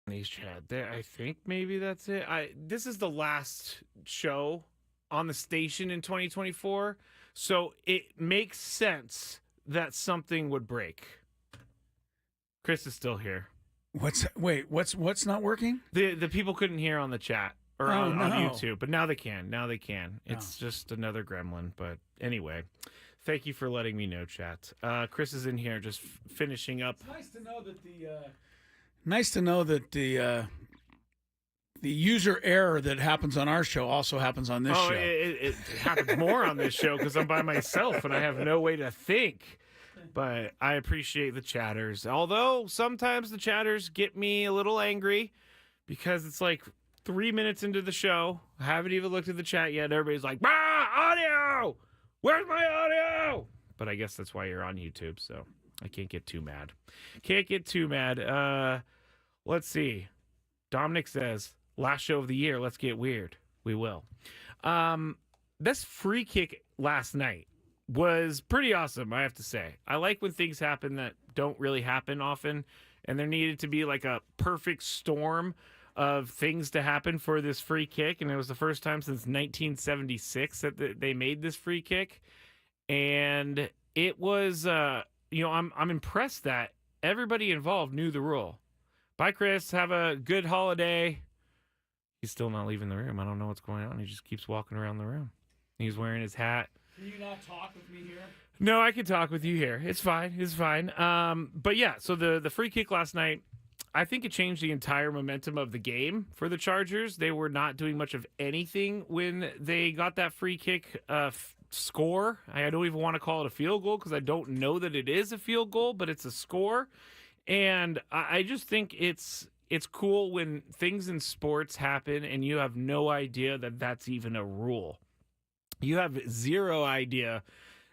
These chat. I think maybe that's it. This is the last show on the station in 2024, so it makes sense that something would break. Chris is still here. What's not working? The people couldn't hear on the chat or Oh on no. YouTube, but now they can. Now they can. Oh. It's just another gremlin. But anyway, thank you for letting me know, chat. Chris is in here just finishing up. It's nice to know that the user error that happens on our show also happens on this show. It happens more on this show because I'm by myself and I have no way to think. But I appreciate the chatters. Although sometimes the chatters get me a little angry because it's like 3 minutes into the show. I haven't even looked at the chat yet. Everybody's like, audio! Where's my audio? But I guess that's why you're on YouTube, so I can't get too mad. Let's see. Dominic says, last show of the year, let's get weird. We will. This free kick last night was pretty awesome, I have to say. I like when things happen that don't really happen often, and there needed to be like a perfect storm of things to happen for this free kick, and it was the first time since 1976 that they made this free kick, and it was, I'm impressed that everybody involved knew the rule. Bye, Chris. Have a good holiday. He's still not leaving the room. I don't know what's going on. He just keeps walking around the room. He's wearing his hat. Can you not talk with me here? No, I can talk with you here. It's fine. But yeah, so the free kick last night, I think it changed the entire momentum of the game for the Chargers. They were not doing much of anything when they got that free kick score. I don't even want to call it a field goal because I don't know that it is a field goal, but it's a score. And I just think it's cool when things in sports happen and you have no idea that that's even a rule. You have zero idea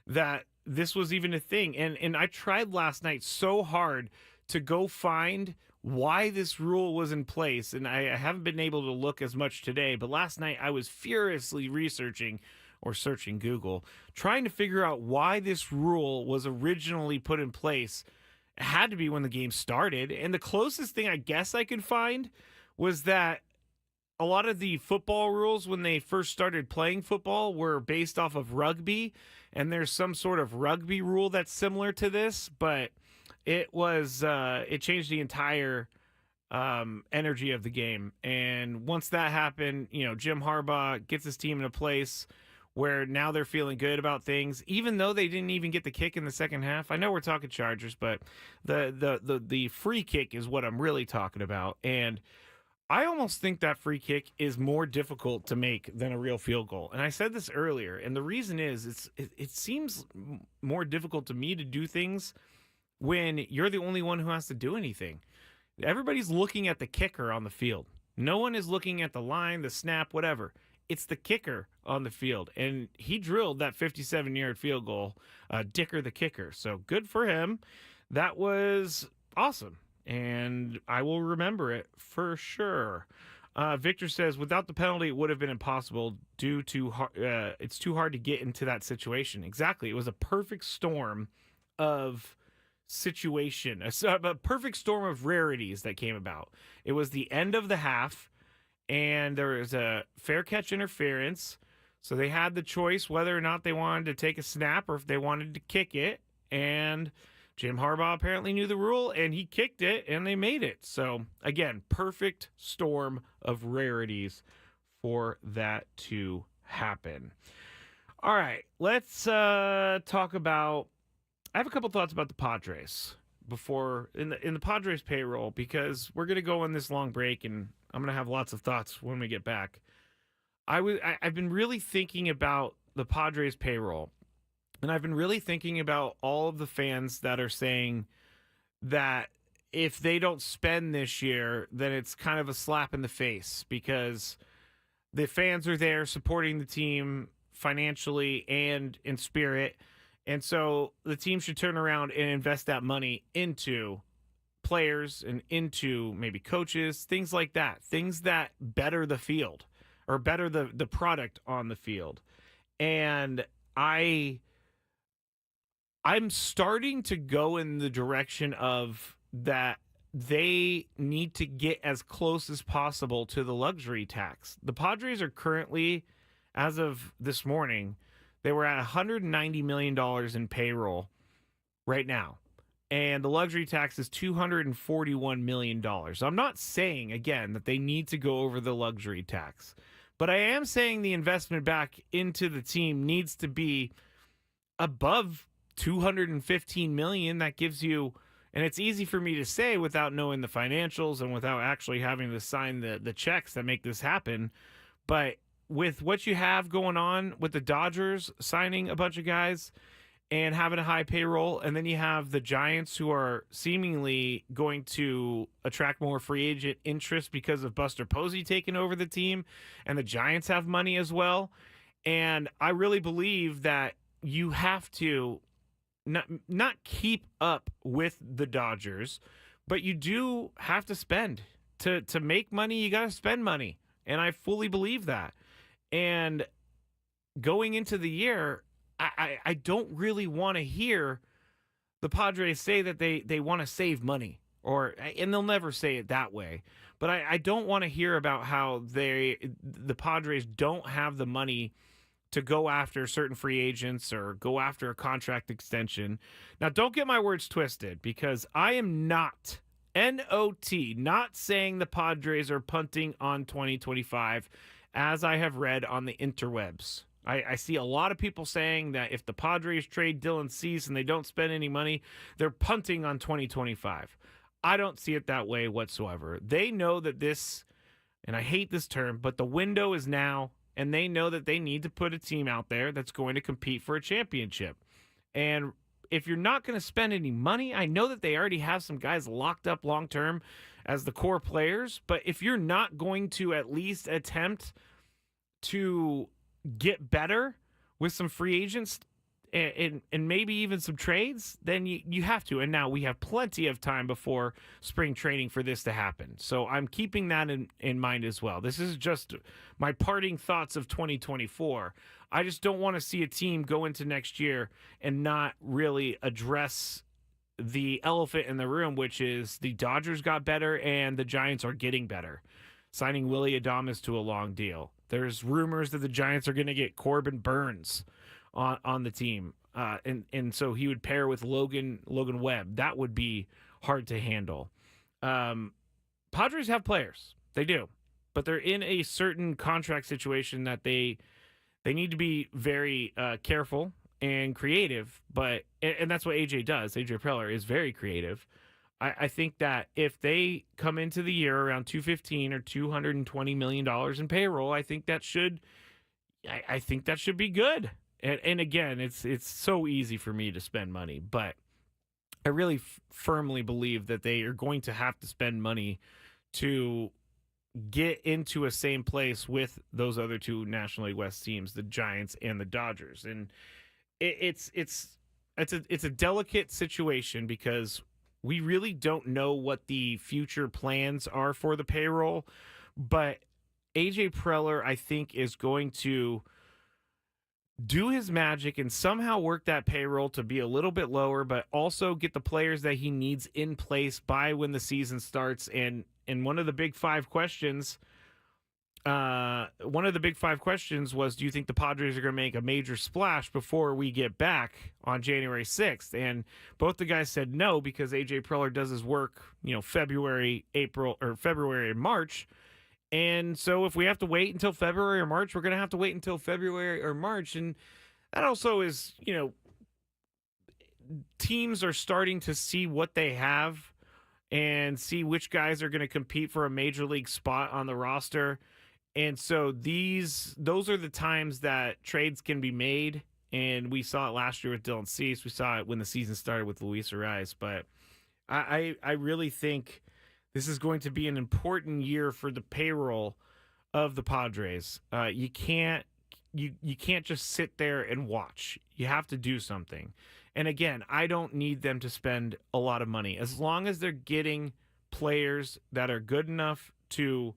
that this was even a thing. And I tried last night so hard to go find why this rule was in place. And I haven't been able to look as much today. But last night I was furiously researching or searching Google, trying to figure out why this rule was originally put in place. It had to be when the game started. And the closest thing I guess I could find was that a lot of the football rules when they first started playing football were based off of rugby, and there's some sort of rugby rule that's similar to this, but it changed the entire energy of the game. And once that happened, Jim Harbaugh gets his team in a place where now they're feeling good about things, even though they didn't even get the kick in the second half. I know we're talking Chargers, but the free kick is what I'm really talking about. And I almost think that free kick is more difficult to make than a real field goal. And I said this earlier, and the reason is it seems more difficult to me to do things when you're the only one who has to do anything. Everybody's looking at the kicker on the field. No one is looking at the line, the snap, whatever. It's the kicker on the field. And he drilled that 57-yard field goal, Dicker the kicker. So good for him. That was awesome. And I will remember it for sure. Victor says, without the penalty, it would have been impossible due to it's too hard to get into that situation. Exactly. It was a perfect storm of situation, a perfect storm of rarities that came about. It was the end of the half, and there was a fair catch interference. So they had the choice whether or not they wanted to take a snap or if they wanted to kick it. And Jim Harbaugh apparently knew the rule, and he kicked it, and they made it. So, again, perfect storm of rarities for that to happen. All right, let's talk about. I have a couple thoughts about the Padres before in the Padres payroll, because we're gonna go on this long break, and I'm gonna have lots of thoughts when we get back. I've been really thinking about the Padres payroll. And I've been really thinking about all of the fans that are saying that if they don't spend this year, then it's kind of a slap in the face because the fans are there supporting the team financially and in spirit. And so the team should turn around and invest that money into players and into maybe coaches, things like that, things that better the field or better the product on the field. And I'm starting to go in the direction of that they need to get as close as possible to the luxury tax. The Padres are currently, as of this morning, they were at $190 million in payroll right now. And the luxury tax is $241 million. I'm not saying, again, that they need to go over the luxury tax, but I am saying the investment back into the team needs to be above $215 million. That gives you, and it's easy for me to say without knowing the financials and without actually having to sign the checks that make this happen. But with what you have going on with the Dodgers signing a bunch of guys and having a high payroll, and then you have the Giants who are seemingly going to attract more free agent interest because of Buster Posey taking over the team, and the Giants have money as well. And I really believe that you have to not keep up with the Dodgers, but you do have to spend. To make money, you got to spend money. And I fully believe that. And going into the year, I don't really want to hear the Padres say that they want to save money, and they'll never say it that way. But I don't want to hear about how the Padres don't have the money to go after certain free agents or go after a contract extension. Now, don't get my words twisted, because I am not, N-O-T, not saying the Padres are punting on 2025, as I have read on the interwebs. I see a lot of people saying that if the Padres trade Dylan Cease and they don't spend any money, they're punting on 2025. I don't see it that way whatsoever. They know that this, and I hate this term, but the window is now, and they know that they need to put a team out there that's going to compete for a championship. And if you're not going to spend any money, I know that they already have some guys locked up long-term as the core players, but if you're not going to at least attempt to get better with some free agents and maybe even some trades, then you have to. And now we have plenty of time before spring training for this to happen. So I'm keeping that in mind as well. This is just my parting thoughts of 2024. I just don't want to see a team go into next year and not really address the elephant in the room, which is the Dodgers got better and the Giants are getting better, signing Willy Adames to a long deal. There's rumors that the Giants are going to get Corbin Burns on the team, and so he would pair with Logan Webb. That would be hard to handle. Padres have players, they do, but they're in a certain contract situation that they need to be very careful and creative. But and that's what AJ does. AJ Preller is very creative. I think that if they come into the year around $215 or $220 million in payroll, I think that should be good. And again, it's so easy for me to spend money, but I really firmly believe that they are going to have to spend money to get into a same place with those other two National League West teams, the Giants and the Dodgers. And it's a delicate situation because we really don't know what the future plans are for the payroll, but AJ Preller, I think, is going to do his magic and somehow work that payroll to be a little bit lower, but also get the players that he needs in place by when the season starts. And one of the big five questions, was, do you think the Padres are going to make a major splash before we get back on January 6th? And both the guys said no, because AJ Preller does his work, February, and March. And so if we have to wait until February or March, we're going to have to wait until February or March. And that also is, teams are starting to see what they have and see which guys are going to compete for a major league spot on the roster. And so those are the times that trades can be made. And we saw it last year with Dylan Cease. We saw it when the season started with Luis Ariz. But I really think this is going to be an important year for the payroll of the Padres. You can't just sit there and watch. You have to do something. And again, I don't need them to spend a lot of money. As long as they're getting players that are good enough to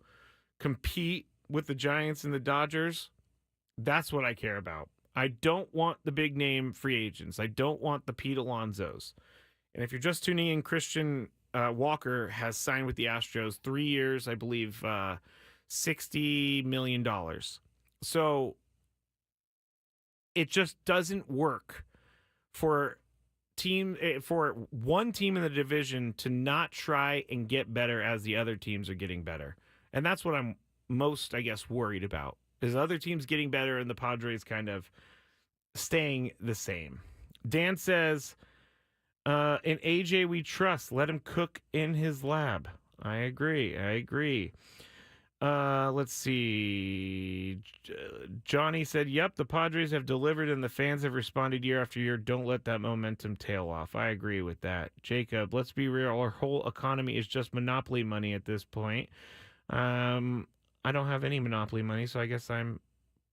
compete with the Giants and the Dodgers, that's what I care about. I don't want the big name free agents. I don't want the Pete Alonsos. And if you're just tuning in, Christian Walker has signed with the Astros 3 years, I believe, $60 million. So it just doesn't work for one team in the division to not try and get better as the other teams are getting better. And that's what I'm most, I guess, worried about, is other teams getting better and the Padres kind of staying the same. Dan says, in AJ we trust. Let him cook in his lab. I agree. Let's see. Johnny said, yep, the Padres have delivered and the fans have responded year after year. Don't let that momentum tail off. I agree with that. Jacob, let's be real. Our whole economy is just monopoly money at this point. I don't have any monopoly money, so I guess I'm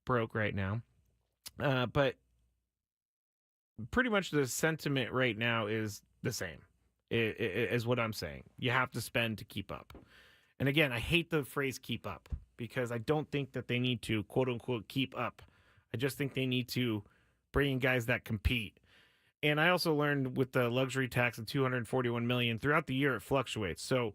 broke right now. But pretty much the sentiment right now is the same, is what I'm saying. You have to spend to keep up. And again, I hate the phrase keep up because I don't think that they need to, quote unquote, keep up. I just think they need to bring in guys that compete. And I also learned with the luxury tax of $241 million throughout the year, it fluctuates. So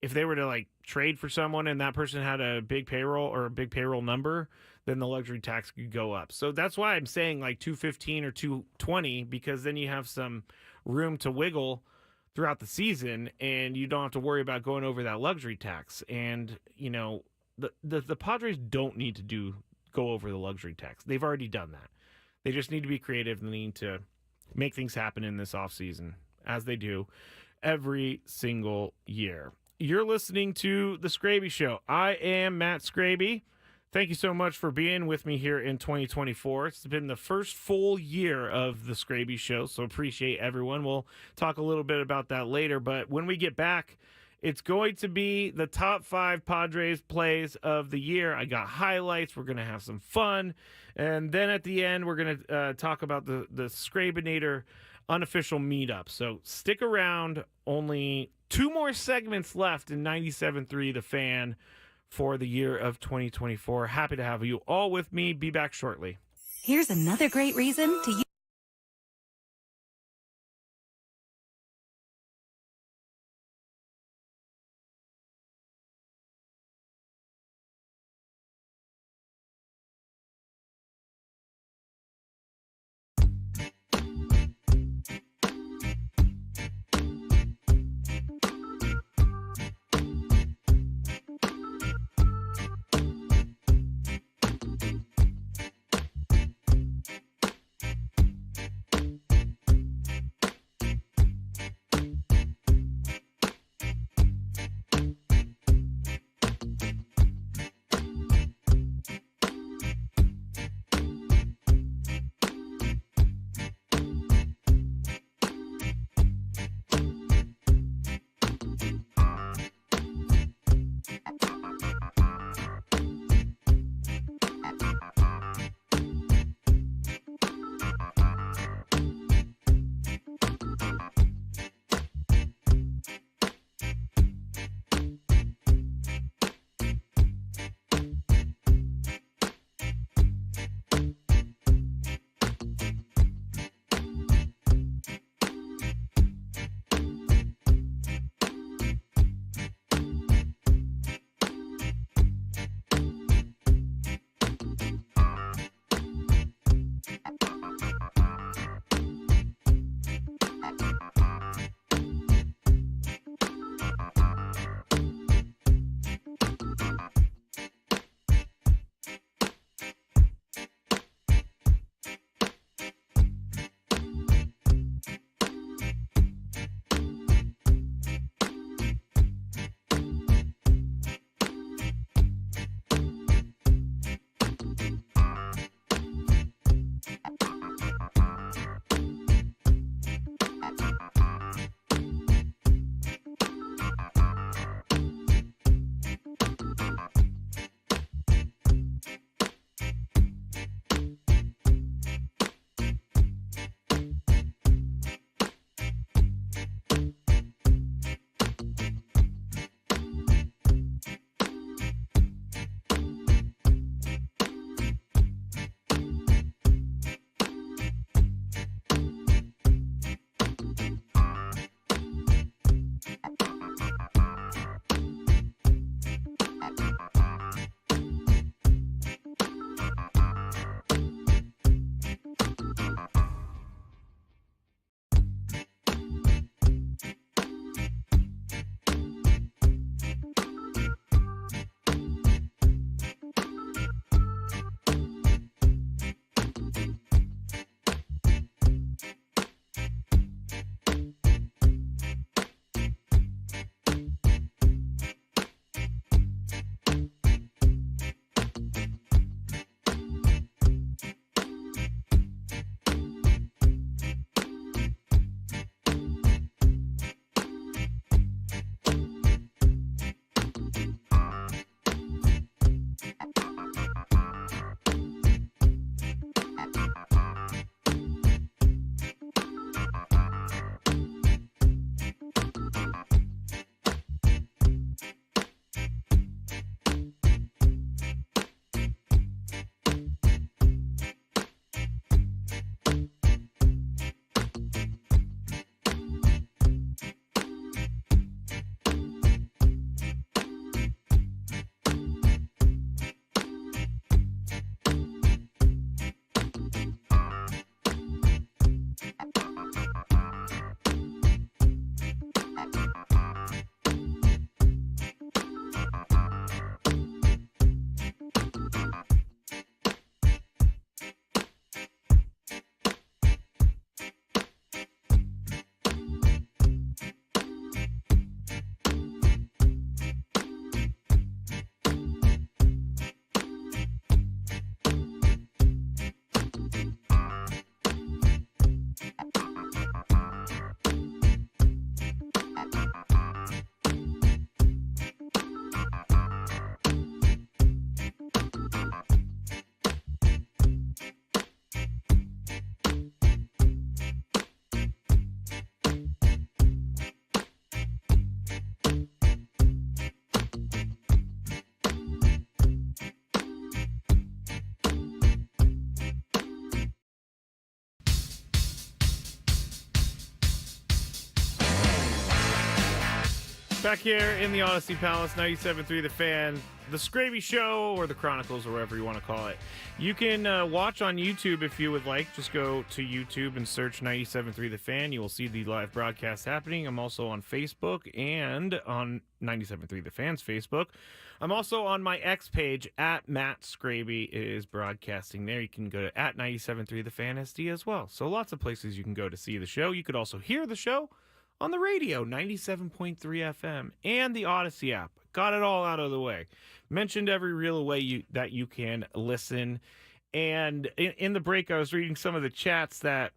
if they were to like trade for someone and that person had a big payroll or a big payroll number, then the luxury tax could go up. So that's why I'm saying like 215 or 220, because then you have some room to wiggle throughout the season, and you don't have to worry about going over that luxury tax. And, you know, the Padres don't need to go over the luxury tax. They've already done that. They just need to be creative and they need to make things happen in this offseason, as they do every single year. You're listening to The Skraby Show. I am Matt Skraby. Thank you so much for being with me here in 2024. It's been the first full year of The Skraby Show, so appreciate everyone. We'll talk a little bit about that later, but when we get back, it's going to be the top 5 Padres plays of the year. I got highlights. We're going to have some fun, and then at the end, we're going to talk about the Skrabinator unofficial meetup. So stick around. Only 2 more segments left in 97.3 The Fan for the year of 2024. Happy to have you all with me. Be back shortly. Here's another great reason to use Back here in the Odyssey Palace, 97.3 The Fan, the Skraby Show, or the Chronicles, or whatever you want to call it. You can watch on YouTube if you would like. Just go to YouTube and search 97.3 The Fan. You will see the live broadcast happening. I'm also on Facebook and on 97.3 The Fan's Facebook. I'm also on my X page, at Matt Skraby is broadcasting there. You can go to at 97.3 The Fan SD as well. So lots of places you can go to see the show. You could also hear the show on the radio, 97.3 FM, and the Odyssey app. Got it all out of the way. Mentioned every real way that you can listen. And in the break, I was reading some of the chats that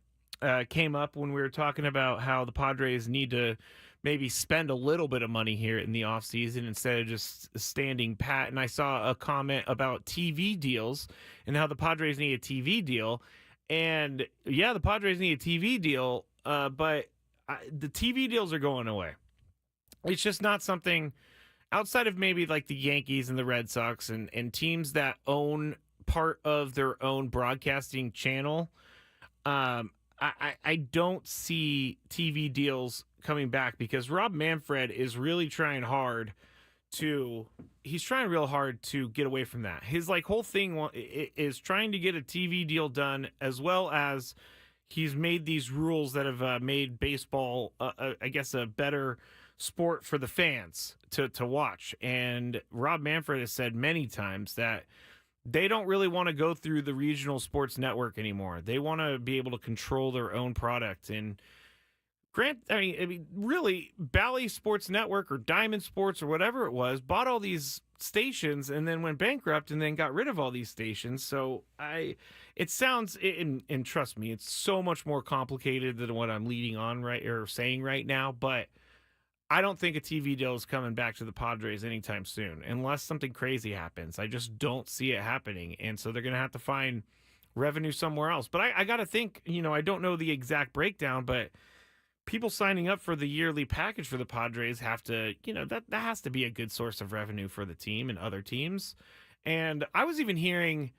came up when we were talking about how the Padres need to maybe spend a little bit of money here in the offseason instead of just standing pat. And I saw a comment about TV deals and how the Padres need a TV deal. And yeah, the Padres need a TV deal, but the TV deals are going away. It's just not something outside of maybe like the Yankees and the Red Sox and teams that own part of their own broadcasting channel. I don't see TV deals coming back because Rob Manfred is really trying real hard to get away from that. His like whole thing is trying to get a TV deal done, as well as he's made these rules that have made baseball, I guess, a better sport for the fans to watch. And Rob Manfred has said many times that they don't really want to go through the regional sports network anymore. They want to be able to control their own product. And really, Bally Sports Network or Diamond Sports or whatever it was bought all these stations and then went bankrupt and then got rid of all these stations. So it sounds, and trust me, it's so much more complicated than what I'm leading on saying right now. But I don't think a TV deal is coming back to the Padres anytime soon, unless something crazy happens. I just don't see it happening. And so they're going to have to find revenue somewhere else. But I got to think, I don't know the exact breakdown, but people signing up for the yearly package for the Padres have to, that has to be a good source of revenue for the team and other teams. And I was even hearing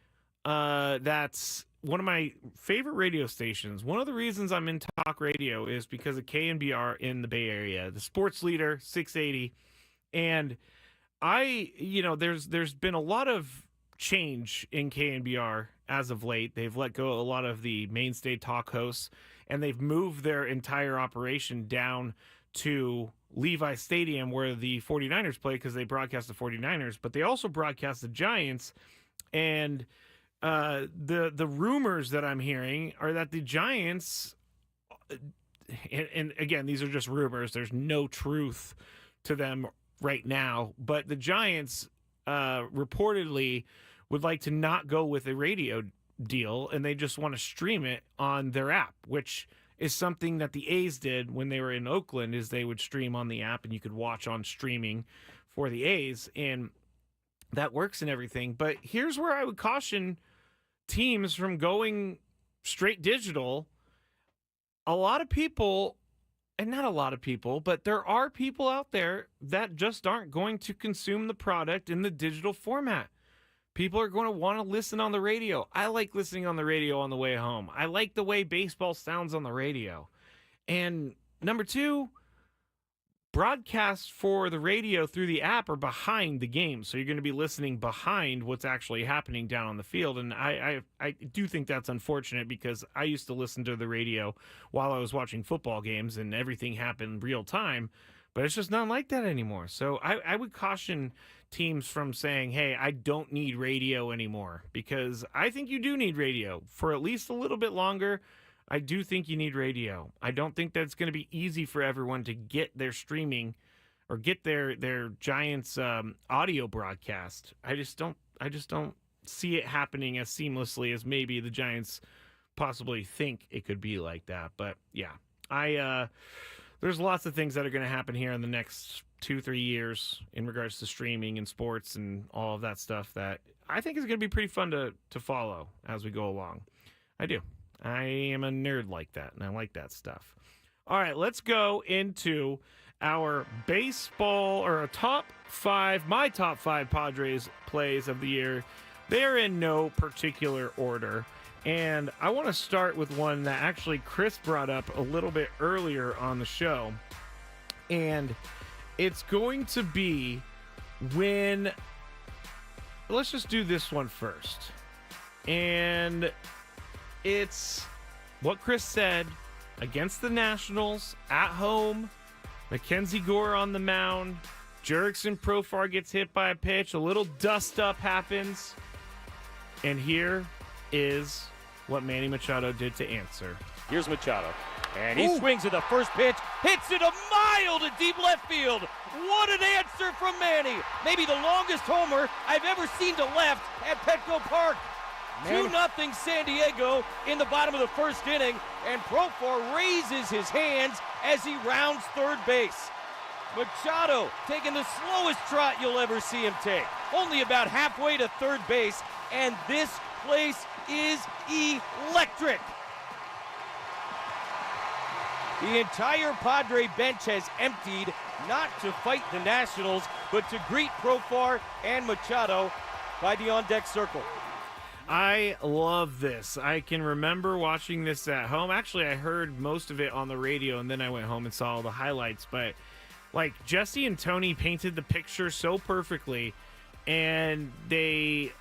that one of my favorite radio stations, one of the reasons I'm in talk radio is because of KNBR in the Bay Area, the sports leader 680. And there's been a lot of change in KNBR as of late. They've let go a lot of the mainstay talk hosts, and they've moved their entire operation down to Levi Stadium where the 49ers play, because they broadcast the 49ers, but they also broadcast the Giants. And the rumors that I'm hearing are that the Giants, and again, these are just rumors, there's no truth to them right now, but the Giants reportedly would like to not go with a radio deal, and they just want to stream it on their app, which is something that the A's did when they were in Oakland, is they would stream on the app and you could watch on streaming for the A's, and that works and everything. But here's where I would caution teams from going straight digital. A lot of people, and not a lot of people, but there are people out there that just aren't going to consume the product in the digital format. People are going to want to listen on the radio. I like listening on the radio on the way home. I like the way baseball sounds on the radio. And number two, broadcasts for the radio through the app are behind the game. So you're going to be listening behind what's actually happening down on the field. And I do think that's unfortunate, because I used to listen to the radio while I was watching football games and everything happened real time. But it's just not like that anymore. So I would caution teams from saying, hey, I don't need radio anymore, because I think you do need radio for at least a little bit longer. I do think you need radio. I don't think that it's going to be easy for everyone to get their streaming or get their Giants audio broadcast. I just don't see it happening as seamlessly as maybe the Giants possibly think it could be like that. But yeah, there's lots of things that are going to happen here in the next 2-3 years in regards to streaming and sports and all of that stuff that I think is going to be pretty fun to follow as we go along. I do. I am a nerd like that, and I like that stuff. All right, let's go into our baseball, or my top five Padres plays of the year. They're in no particular order. And I want to start with one that actually Chris brought up a little bit earlier on the show. And It's going to be when... Let's just do this one first. And it's what Chris said, against the Nationals, at home, Mackenzie Gore on the mound, Jurickson Profar gets hit by a pitch, a little dust-up happens, and here is what Manny Machado did to answer. Here's Machado, and he swings at the first pitch, hits it a mile to deep left field. What an answer from Manny. Maybe the longest homer I've ever seen to left at Petco Park. 2-0 San Diego in the bottom of the first inning, and Profar raises his hands as he rounds third base. Machado taking the slowest trot you'll ever see him take, only about halfway to third base, and this place is electric. The entire Padre bench has emptied, not to fight the Nationals, but to greet Profar and Machado by the on-deck circle. I love this. I can remember watching this at home. Actually, I heard most of it on the radio, and then I went home and saw all the highlights. But, like, Jesse and Tony painted the picture so perfectly, and they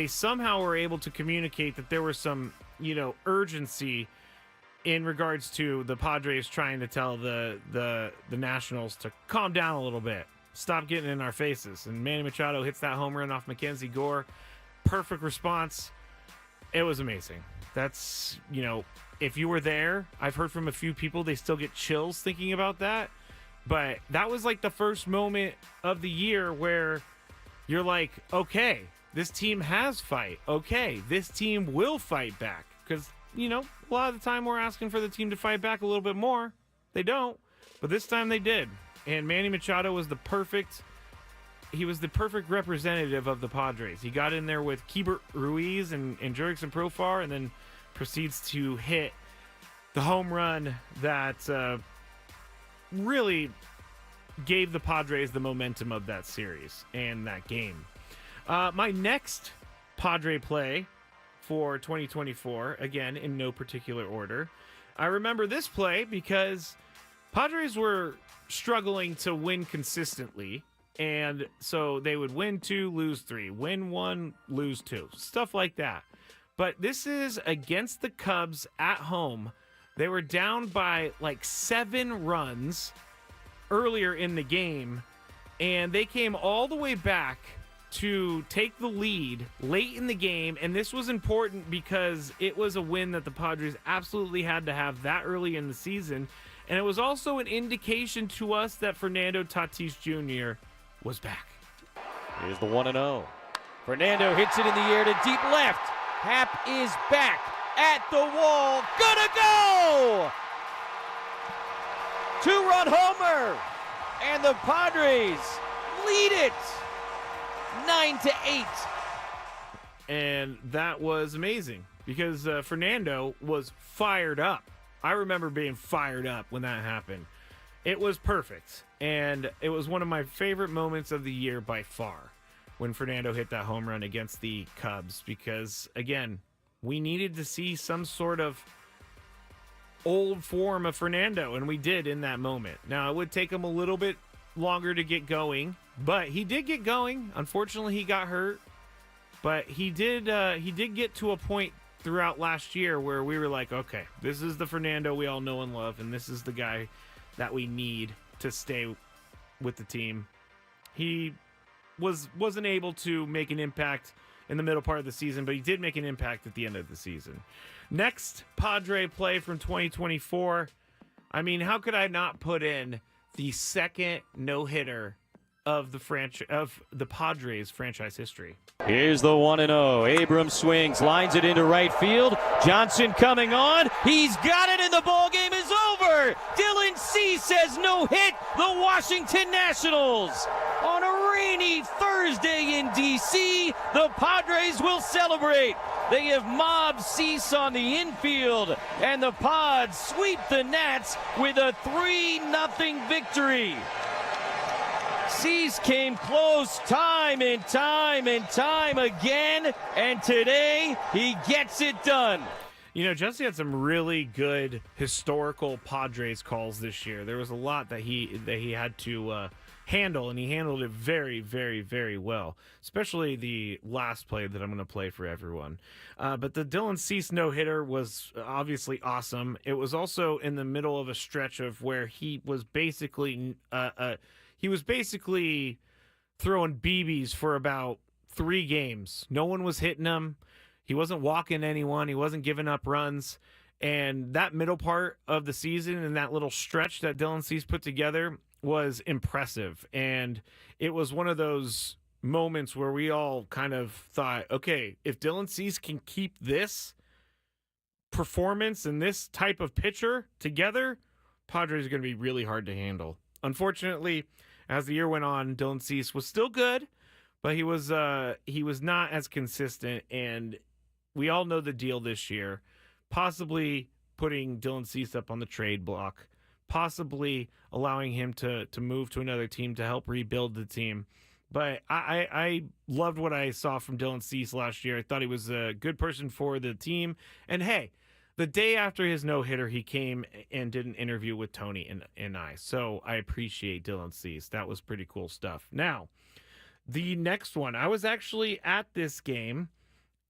somehow were able to communicate that there was some, urgency in regards to the Padres trying to tell the Nationals to calm down a little bit, stop getting in our faces. And Manny Machado hits that home run off Mackenzie Gore. Perfect response. It was amazing. That's, if you were there, I've heard from a few people, they still get chills thinking about that. But that was like the first moment of the year where you're like, okay, this team has fight. Okay, this team will fight back. Because, a lot of the time we're asking for the team to fight back a little bit more. They don't. But this time they did. And Manny Machado was the perfect representative of the Padres. He got in there with Keibert Ruiz and Jurickson Profar, and then proceeds to hit the home run that really gave the Padres the momentum of that series and that game. My next Padre play for 2024, again, in no particular order. I remember this play because Padres were struggling to win consistently, and so they would win 2, lose 3, win 1, lose 2, stuff like that. But this is against the Cubs at home. They were down by like 7 runs earlier in the game, and they came all the way back to take the lead late in the game, and this was important because it was a win that the Padres absolutely had to have that early in the season, and it was also an indication to us that Fernando Tatis Jr. was back. Here's the 1-0. Fernando hits it in the air to deep left. Happ is back at the wall. Gonna go! 2-run homer, and the Padres lead it 9-8. And that was amazing because Fernando was fired up. I remember being fired up when that happened. It was perfect, and it was one of my favorite moments of the year by far when Fernando hit that home run against the Cubs because, again, we needed to see some sort of old form of Fernando, and we did in that moment. Now, it would take him a little bit longer to get going, but he did get going. Unfortunately, he got hurt, but he did get to a point throughout last year where we were like, okay, this is the Fernando we all know and love, and this is the guy that we need to stay with the team. He wasn't able to make an impact in the middle part of the season, but he did make an impact at the end of the season. Next Padre play from 2024. I mean, how could I not put in the second no-hitter of the Padres franchise history? Here's the 1-0. Abrams swings, lines it into right field. Johnson coming on. He's got it, and the ball game is over. Dylan Cease says no hit. The Washington Nationals. On a rainy Thursday in D.C., the Padres will celebrate. They have mobbed Cease on the infield, and the Pods sweep the Nats with a 3-0 victory. Cease came close time and time and time again, and today he gets it done. You know, Jesse had some really good historical Padres calls this year. There was a lot that he had to handle, and he handled it very, very, very well, especially the last play that I'm going to play for everyone. But the Dylan Cease no-hitter was obviously awesome. It was also in the middle of a stretch of where he was basically throwing BBs for about 3 games. No one was hitting him. He wasn't walking anyone. He wasn't giving up runs. And that middle part of the season and that little stretch that Dylan Cease put together was impressive. And it was one of those moments where we all kind of thought, okay, if Dylan Cease can keep this performance and this type of pitcher together, Padres are going to be really hard to handle. Unfortunately, as the year went on, Dylan Cease was still good, but he was not as consistent, and we all know the deal this year. Possibly putting Dylan Cease up on the trade block, possibly allowing him to move to another team to help rebuild the team. But I loved what I saw from Dylan Cease last year. I thought he was a good person for the team. And hey, the day after his no-hitter, he came and did an interview with Tony and I. So I appreciate Dylan Cease. That was pretty cool stuff. Now, the next one. I was actually at this game,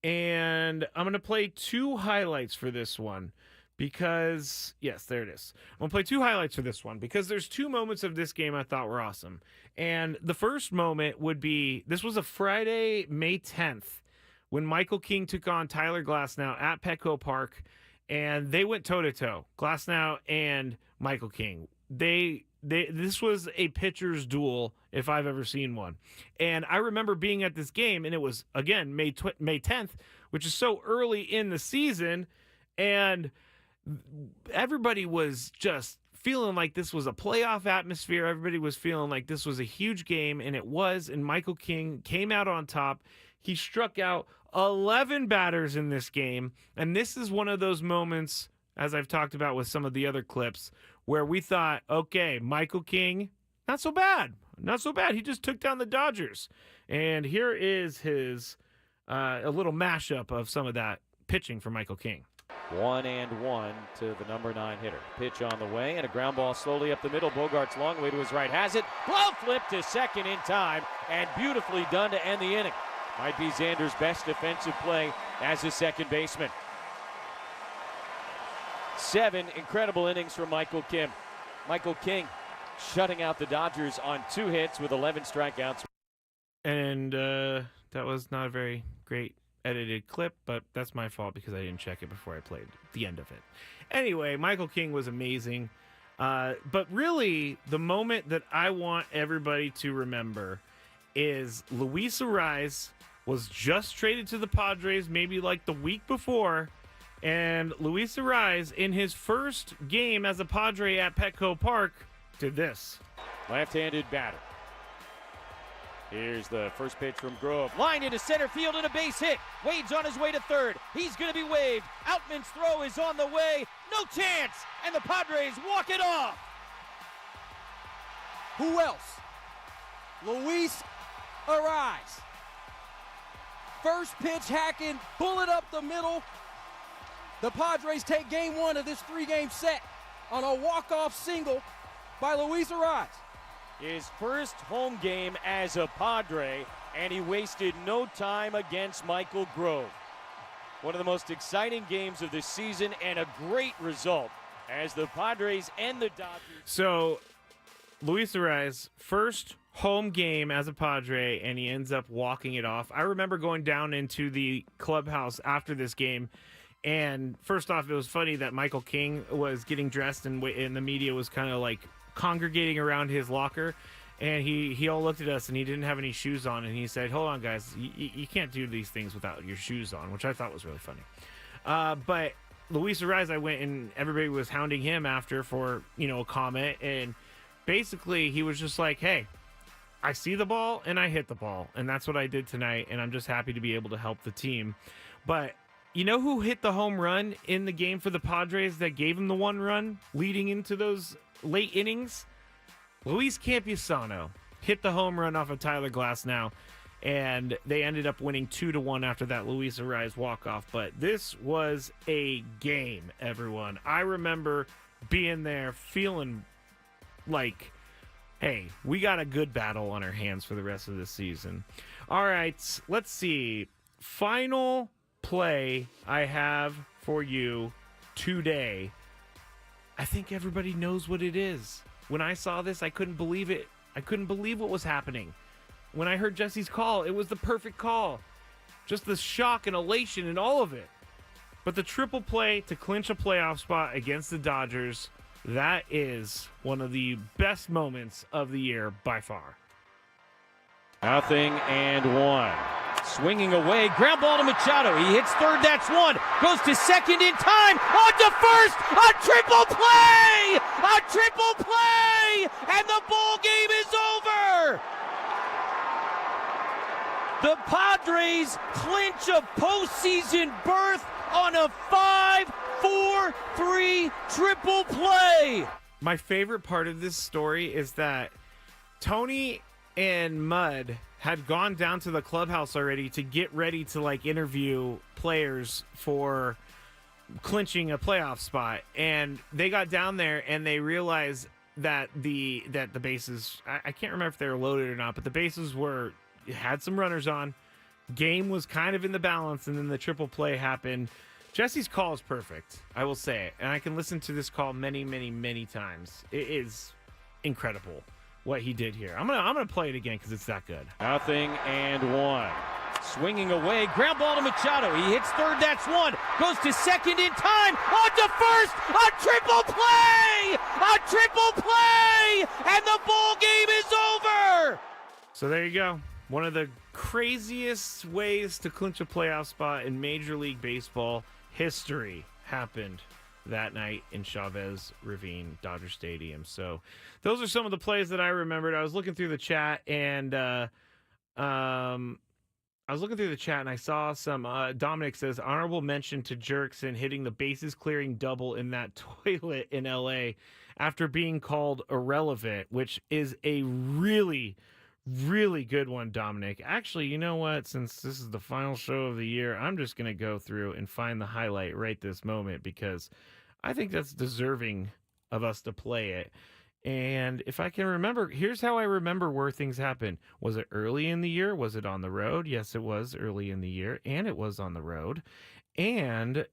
and I'm going to play 2 highlights for this one because, yes, there it is. I'm going to play 2 highlights for this one because there's 2 moments of this game I thought were awesome. And the first moment would be, this was a Friday, May 10th, when Michael King took on Tyler Glasnow at Petco Park, and they went toe-to-toe, Glasnow and Michael King. This was a pitcher's duel if I've ever seen one. And I remember being at this game, and it was, again, May 10th, which is so early in the season, and everybody was just feeling like this was a playoff atmosphere. Everybody was feeling like this was a huge game, and it was, and Michael King came out on top. He struck out 11 batters in this game, and this is one of those moments, as I've talked about with some of the other clips, where we thought, okay, Michael King, not so bad. Not so bad. He just took down the Dodgers. And here is his a little mashup of some of that pitching for Michael King. 1-1 to the number 9 hitter. Pitch on the way, and a ground ball slowly up the middle. Bogart's long way to his right has it. Glove flip to second in time, and beautifully done to end the inning. Might be Xander's best defensive play as a second baseman. 7 incredible innings from Michael King. Michael King shutting out the Dodgers on 2 hits with 11 strikeouts. And that was not a very great edited clip, but that's my fault because I didn't check it before I played the end of it. Anyway, Michael King was amazing. But really, the moment that I want everybody to remember is Luis Arraez was just traded to the Padres maybe like the week before, and Luis Arraez, in his first game as a Padre at Petco Park, did this. Left-handed batter. Here's the first pitch from Grove. Line into center field and a base hit. Wade's on his way to third. He's going to be waved. Outman's throw is on the way. No chance. And the Padres walk it off. Who else? Luis Arraez. First pitch hacking, bullet up the middle. The Padres take game 1 of this 3-game set on a walk-off single by Luis Arraez. His first home game as a Padre, and he wasted no time against Michael Grove. One of the most exciting games of the season and a great result as the Padres and the Dodgers. So, Luis Arraez, first home game as a Padre, and he ends up walking it off. I remember going down into the clubhouse after this game, and first off, it was funny that Michael King was getting dressed, and the media was kind of like congregating around his locker, and he all looked at us, and he didn't have any shoes on, and he said, hold on, guys, you can't do these things without your shoes on, which I thought was really funny. But Luis Arraez, I went, and everybody was hounding him after for, a comment, and basically he was just like, hey, I see the ball, and I hit the ball, and that's what I did tonight, and I'm just happy to be able to help the team. But you know who hit the home run in the game for the Padres that gave him the 1 run leading into those late innings? Luis Campusano hit the home run off of Tyler Glasnow, and they ended up winning 2-1 after that Luis Arraez walk-off. But this was a game, everyone. I remember being there feeling like hey, we got a good battle on our hands for the rest of the season. All right, let's see. Final play I have for you today. I think everybody knows what it is. When I saw this, I couldn't believe it. I couldn't believe what was happening. When I heard Jesse's call, it was the perfect call. Just the shock and elation and all of it. But the triple play to clinch a playoff spot against the Dodgers, that is one of the best moments of the year by far. 0-1. Swinging away, ground ball to Machado. He hits third, that's one. Goes to second in time, on to first, a triple play! A triple play! And the ball game is over! The Padres clinch a postseason berth on a 5-4-3 triple play. My favorite part of this story is that Tony and Mud had gone down to the clubhouse already to get ready to interview players for clinching a playoff spot, and they got down there and they realized that the bases, I can't remember if they were loaded or not, but the bases had some runners on. Game was kind of in the balance, and then the triple play happened. Jesse's call is perfect, I will say it, and I can listen to this call many, many, many times. It is incredible what he did here. I'm gonna play it again because it's that good. 0-1. Swinging away, ground ball to Machado. He hits third, that's one. Goes to second in time, on to first, a triple play! A triple play! And the ball game is over! So there you go. One of the craziest ways to clinch a playoff spot in Major League Baseball history happened that night in Chavez Ravine, Dodger Stadium. So those are some of the plays that I remembered. I was looking through the chat and I saw some Dominic says honorable mention to Jerkson hitting the bases clearing double in that toilet in LA after being called irrelevant, which is a really good one, Dominic. Actually, you know what? Since this is the final show of the year, I'm just going to go through and find the highlight right this moment because I think that's deserving of us to play it. And if I can remember, here's how I remember where things happened. Was it early in the year? Was it on the road? Yes, it was early in the year, and it was on the road. And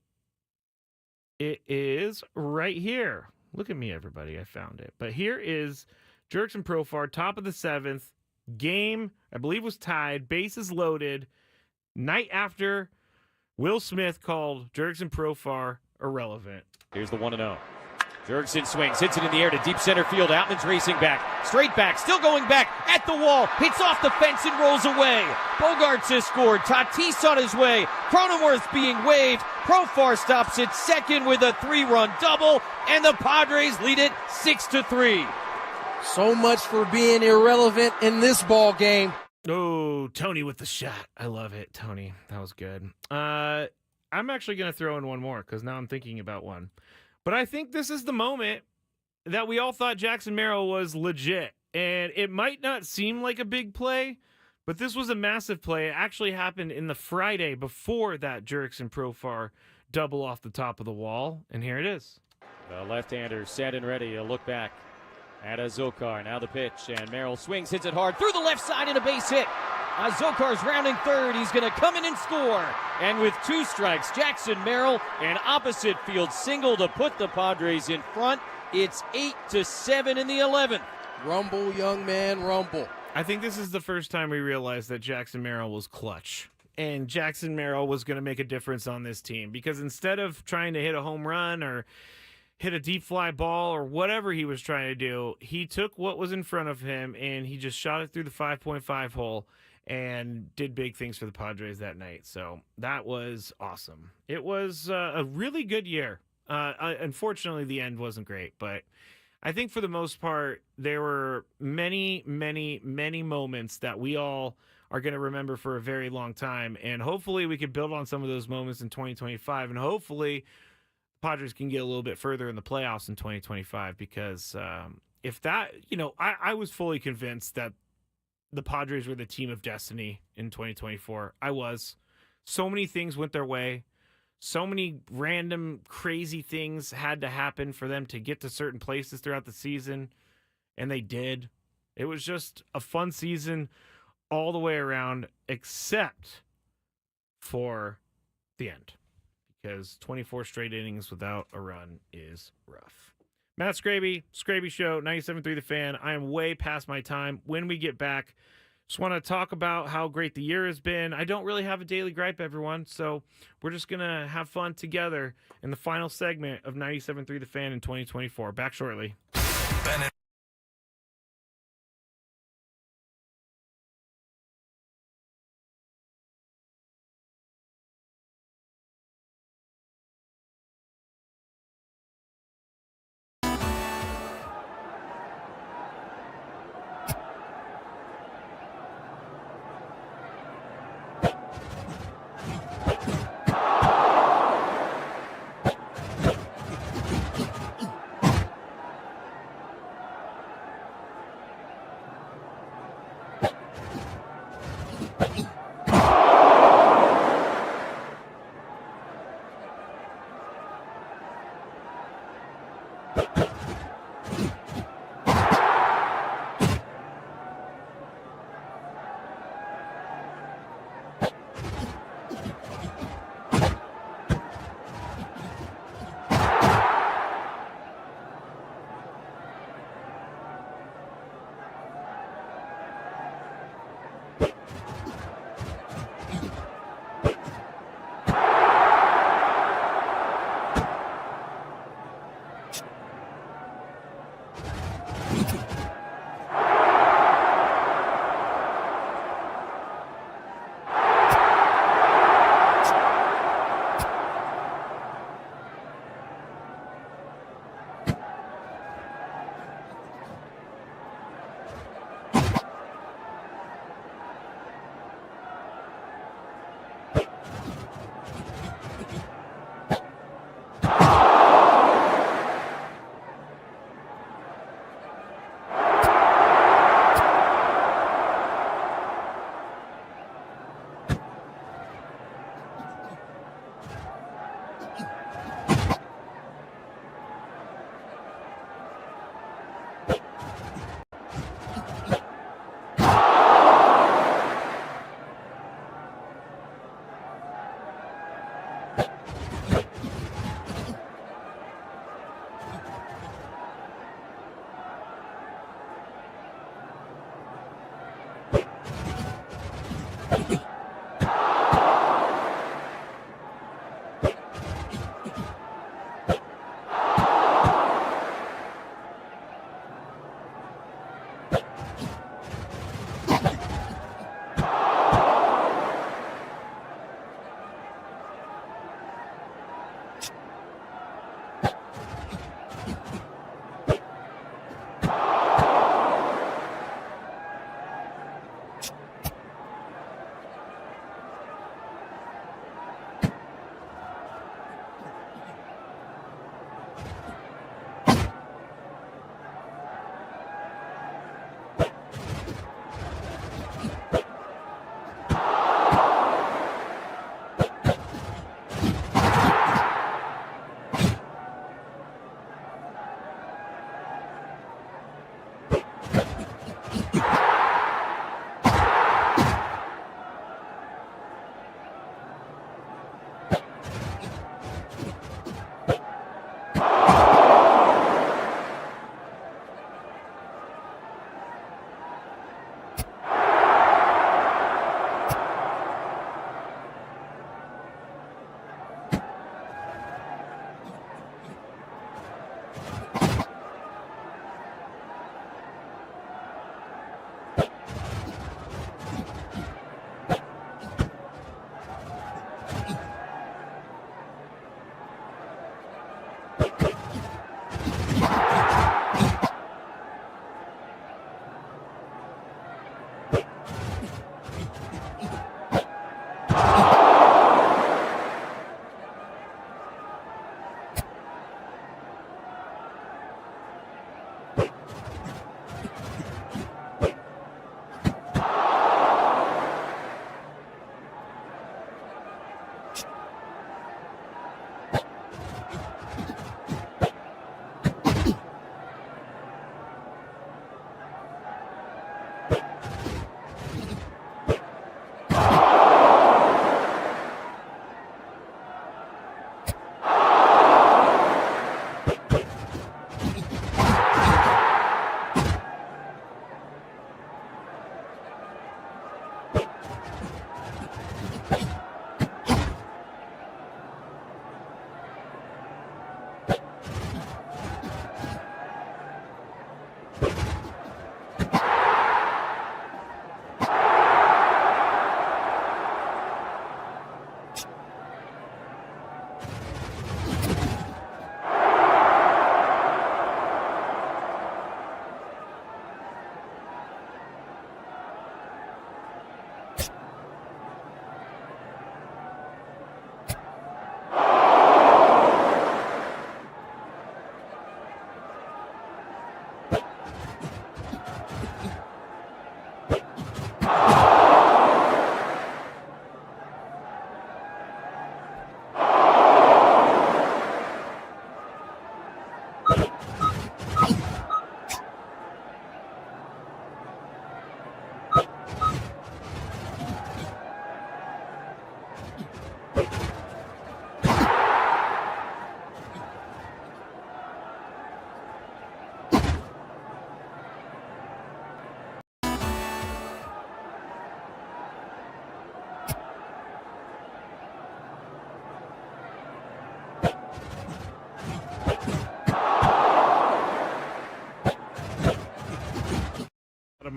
it is right here. Look at me, everybody. I found it. But here is Jerkson Profar, top of the seventh. Game, I believe, was tied. Bases loaded. Night after, Will Smith called Jerkson Profar irrelevant. Here's the 1-0. Jerkson swings, hits it in the air to deep center field. Outman's racing back, straight back, still going back at the wall. Hits off the fence and rolls away. Bogarts has scored. Tatis on his way. Cronenworth being waved. Profar stops at second with a 3-run double, and the Padres lead it 6-3. So much for being irrelevant in this ball game. Oh, Tony with the shot. I love it, Tony. That was good. I'm actually going to throw in one more because now I'm thinking about one. But I think this is the moment that we all thought Jackson Merrill was legit. And it might not seem like a big play, but this was a massive play. It actually happened in the Friday before that Jerkson Profar double off the top of the wall. And here it is. The left-hander set and ready. A look back at Azokar. Now the pitch, and Merrill swings, hits it hard through the left side and a base hit. Azokar's rounding third. He's going to come in and score. And with 2 strikes, Jackson Merrill, an opposite field single to put the Padres in front. It's 8-7 in the 11th. Rumble, young man, rumble. I think this is the first time we realized that Jackson Merrill was clutch. And Jackson Merrill was going to make a difference on this team. Because instead of trying to hit a home run or hit a deep fly ball or whatever he was trying to do, he took what was in front of him and he just shot it through the 5.5 hole and did big things for the Padres that night. So that was awesome. It was a really good year. Unfortunately, the end wasn't great, but I think for the most part, there were many, many, many moments that we all are going to remember for a very long time. And hopefully we could build on some of those moments in 2025. And hopefully Padres can get a little bit further in the playoffs in 2025 because if that, I was fully convinced that the Padres were the team of destiny in 2024. I was. So many things went their way. So many random crazy things had to happen for them to get to certain places throughout the season, and they did. It was just a fun season all the way around, except for the end, because 24 straight innings without a run is rough. Matt Skraby, Skraby Show, 97.3 The Fan. I am way past my time. When we get back, just want to talk about how great the year has been. I don't really have a daily gripe, everyone, so we're just going to have fun together in the final segment of 97.3 The Fan in 2024. Back shortly. Bennett.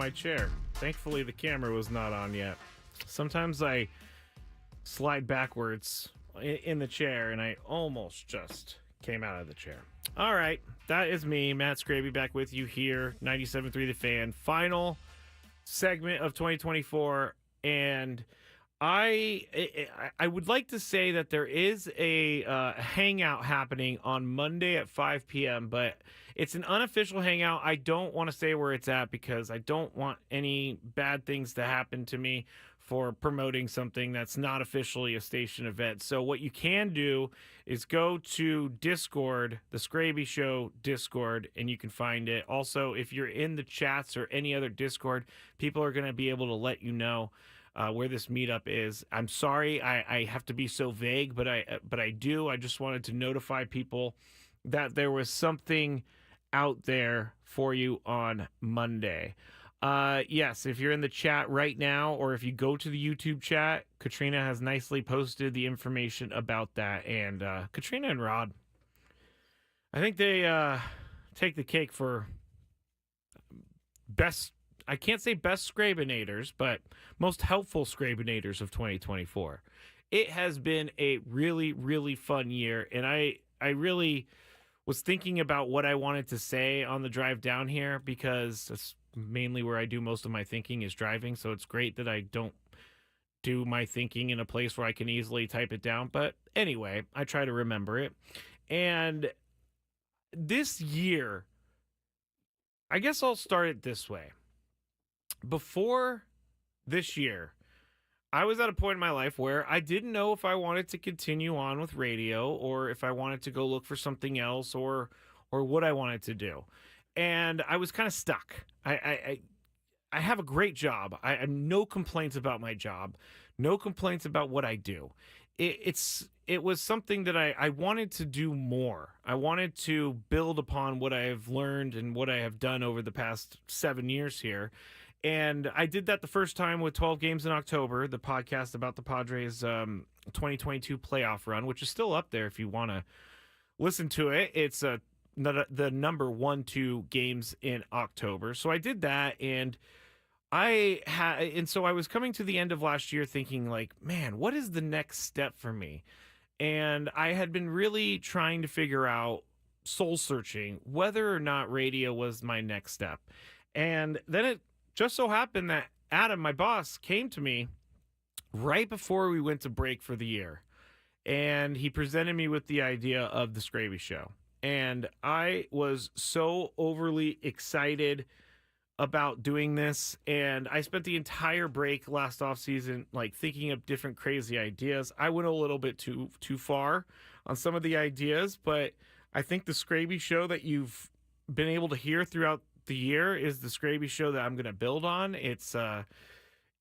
my chair. Thankfully, the camera was not on yet. Sometimes I slide backwards in the chair, and I almost just came out of the chair. All right, that is me, Matt Skraby, back with you here, 97.3 The Fan. Final segment of 2024, and I would like to say that there is a hangout happening on Monday at 5 p.m., but it's an unofficial hangout. I don't want to say where it's at because I don't want any bad things to happen to me for promoting something that's not officially a station event. So what you can do is go to Discord, the Skraby Show Discord, and you can find it. Also, if you're in the chats or any other Discord, people are going to be able to let you know where this meetup is. I'm sorry I have to be so vague, but I do. I just wanted to notify people that there was something out there for you on Monday. Yes, if you're in the chat right now, or if you go to the YouTube chat, Katrina has nicely posted the information about that. And Katrina and Rod, I think they take the cake for best. I can't say best Skrabinators, but most helpful Skrabinators of 2024. It has been a really, really fun year, and I really was thinking about what I wanted to say on the drive down here, because that's mainly where I do most of my thinking is driving, so it's great that I don't do my thinking in a place where I can easily type it down. But anyway, I try to remember it. And this year, I guess I'll start it this way. Before this year, I was at a point in my life where I didn't know if I wanted to continue on with radio, or if I wanted to go look for something else, or what I wanted to do. And I was kind of stuck. I have a great job. I have no complaints about my job, no complaints about what I do. It was something that I wanted to do more. I wanted to build upon what I have learned and what I have done over the past 7 years here. And I did that the first time with 12 Games in October, the podcast about the Padres 2022 playoff run, which is still up there if you want to listen to it. It's the number 1-2 games in October. So I did that, and so I was coming to the end of last year thinking, like, man, what is the next step for me? And I had been really trying to figure out, soul searching, whether or not radio was my next step. And then it just so happened that Adam, my boss, came to me right before we went to break for the year, and he presented me with the idea of the Skraby Show. And I was so overly excited about doing this, and I spent the entire break last offseason like thinking of different crazy ideas. I went a little bit too far on some of the ideas, but I think the Skraby Show that you've been able to hear throughout the year is the Skraby Show that I'm going to build on. It's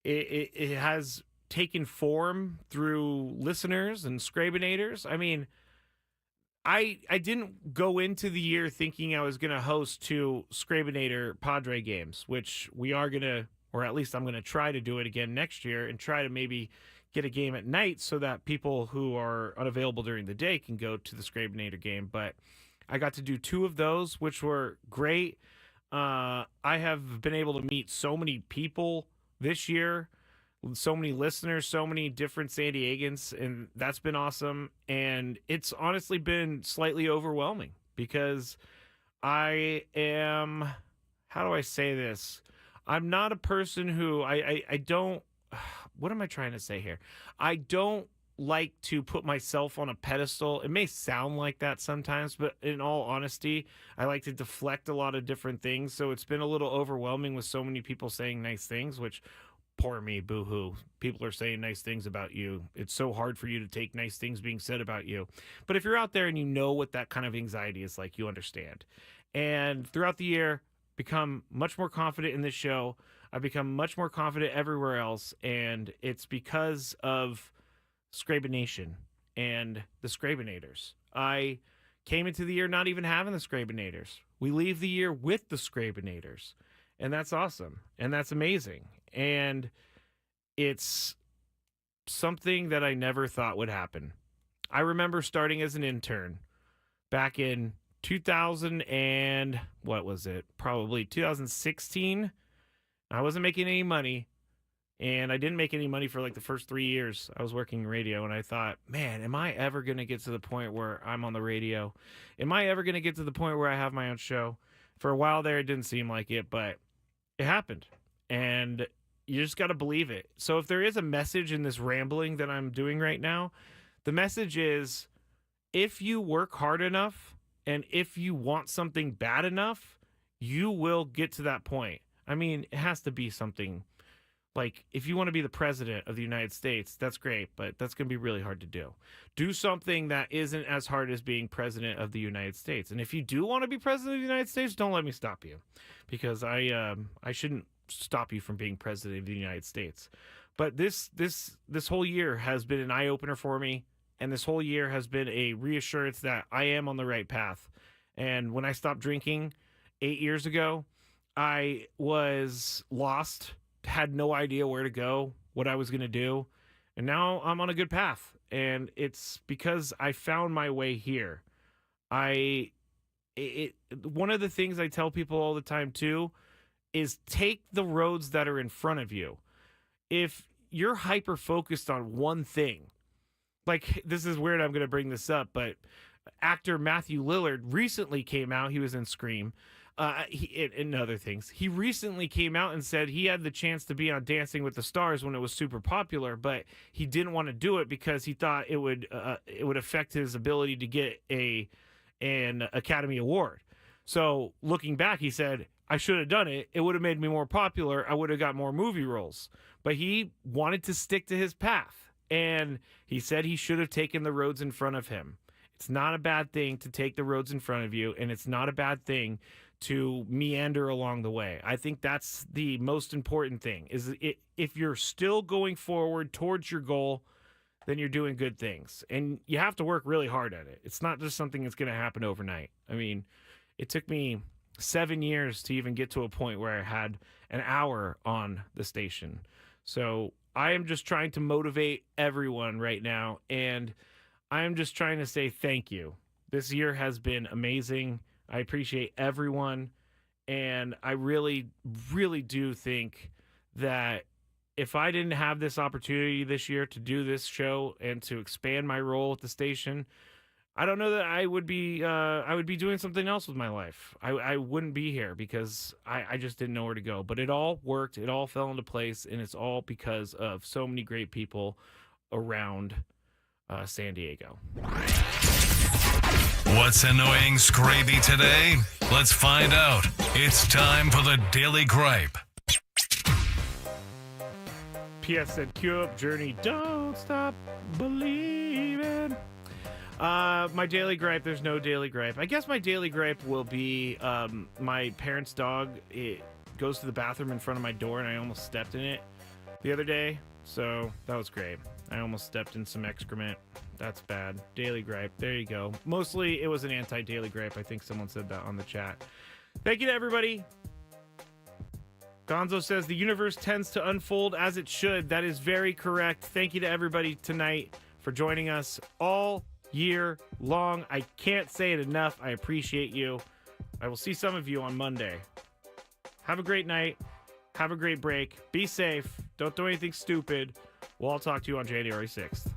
it has taken form through listeners and Skrabinators. I mean, I didn't go into the year thinking I was going to host 2 Skrabinator Padre games, which we are going to, or at least I'm going to try to do it again next year, and try to maybe get a game at night so that people who are unavailable during the day can go to the Skrabinator game. But I got to do 2 of those, which were great. I have been able to meet so many people this year, so many listeners, so many different San Diegans, and that's been awesome. And it's honestly been slightly overwhelming because I am, how do I say this? I'm not a person who I don't, what am I trying to say here? I don't like to put myself on a pedestal. It may sound like that sometimes, but in all honesty, I like to deflect a lot of different things. So it's been a little overwhelming with so many people saying nice things, which, poor me, boo-hoo. People are saying nice things about you. It's so hard for you to take nice things being said about you. But if you're out there and you know what that kind of anxiety is like, you understand. And throughout the year, become much more confident in this show. I've become much more confident everywhere else. And it's because of Skrabination and the Skrabinators. I came into the year not even having the Skrabinators. We leave the year with the Skrabinators, and that's awesome, and that's amazing, and it's something that I never thought would happen. I remember starting as an intern back in 2000 and what was it? Probably 2016. I wasn't making any money, and I didn't make any money for like the first 3 years I was working radio, and I thought, man, am I ever going to get to the point where I'm on the radio? Am I ever going to get to the point where I have my own show? For a while there, it didn't seem like it, but it happened, and you just got to believe it. So if there is a message in this rambling that I'm doing right now, the message is, if you work hard enough and if you want something bad enough, you will get to that point. I mean, it has to be something like, if you want to be the president of the United States, that's great, but that's going to be really hard to do. Do something that isn't as hard as being president of the United States. And if you do want to be president of the United States, don't let me stop you, because I shouldn't stop you from being president of the United States. But this whole year has been an eye-opener for me, and this whole year has been a reassurance that I am on the right path. And when I stopped drinking 8 years ago, I was lost, had no idea where to go, what I was going to do. And now I'm on a good path. And it's because I found my way here. One of the things I tell people all the time too is take the roads that are in front of you. If you're hyper focused on one thing, like, this is weird, I'm going to bring this up, but actor Matthew Lillard recently came out. He was in Scream. And other things. He recently came out and said he had the chance to be on Dancing with the Stars when it was super popular, but he didn't want to do it because he thought it would affect his ability to get an Academy Award. So looking back, he said, I should have done it. It would have made me more popular. I would have got more movie roles. But he wanted to stick to his path. And he said he should have taken the roads in front of him. It's not a bad thing to take the roads in front of you, and it's not a bad thing to meander along the way. I think that's the most important thing, is if you're still going forward towards your goal, then you're doing good things. And you have to work really hard at it. It's not just something that's going to happen overnight. I mean, it took me 7 years to even get to a point where I had an hour on the station. So I am just trying to motivate everyone right now, and I am just trying to say thank you. This year has been amazing. I appreciate everyone, and I really, really do think that if I didn't have this opportunity this year to do this show and to expand my role at the station, I don't know that I would be doing something else with my life. I wouldn't be here because I just didn't know where to go. But it all worked. It all fell into place, and it's all because of so many great people around San Diego. What's annoying Skraby today? Let's find out. It's time for the Daily Gripe. P.S. said, cue up Journey, don't stop believing. My daily gripe, there's no daily gripe. I guess my daily gripe will be my parents' dog. It goes to the bathroom in front of my door, and I almost stepped in it the other day. So that was great. I almost stepped in some excrement. That's bad. Daily gripe. There you go. Mostly it was an anti-daily gripe. I think someone said that on the chat. Thank you to everybody. Gonzo says the universe tends to unfold as it should. That is very correct. Thank you to everybody tonight for joining us all year long. I can't say it enough. I appreciate you. I will see some of you on Monday. Have a great night. Have a great break. Be safe. Don't do anything stupid. We'll all talk to you on January 6th.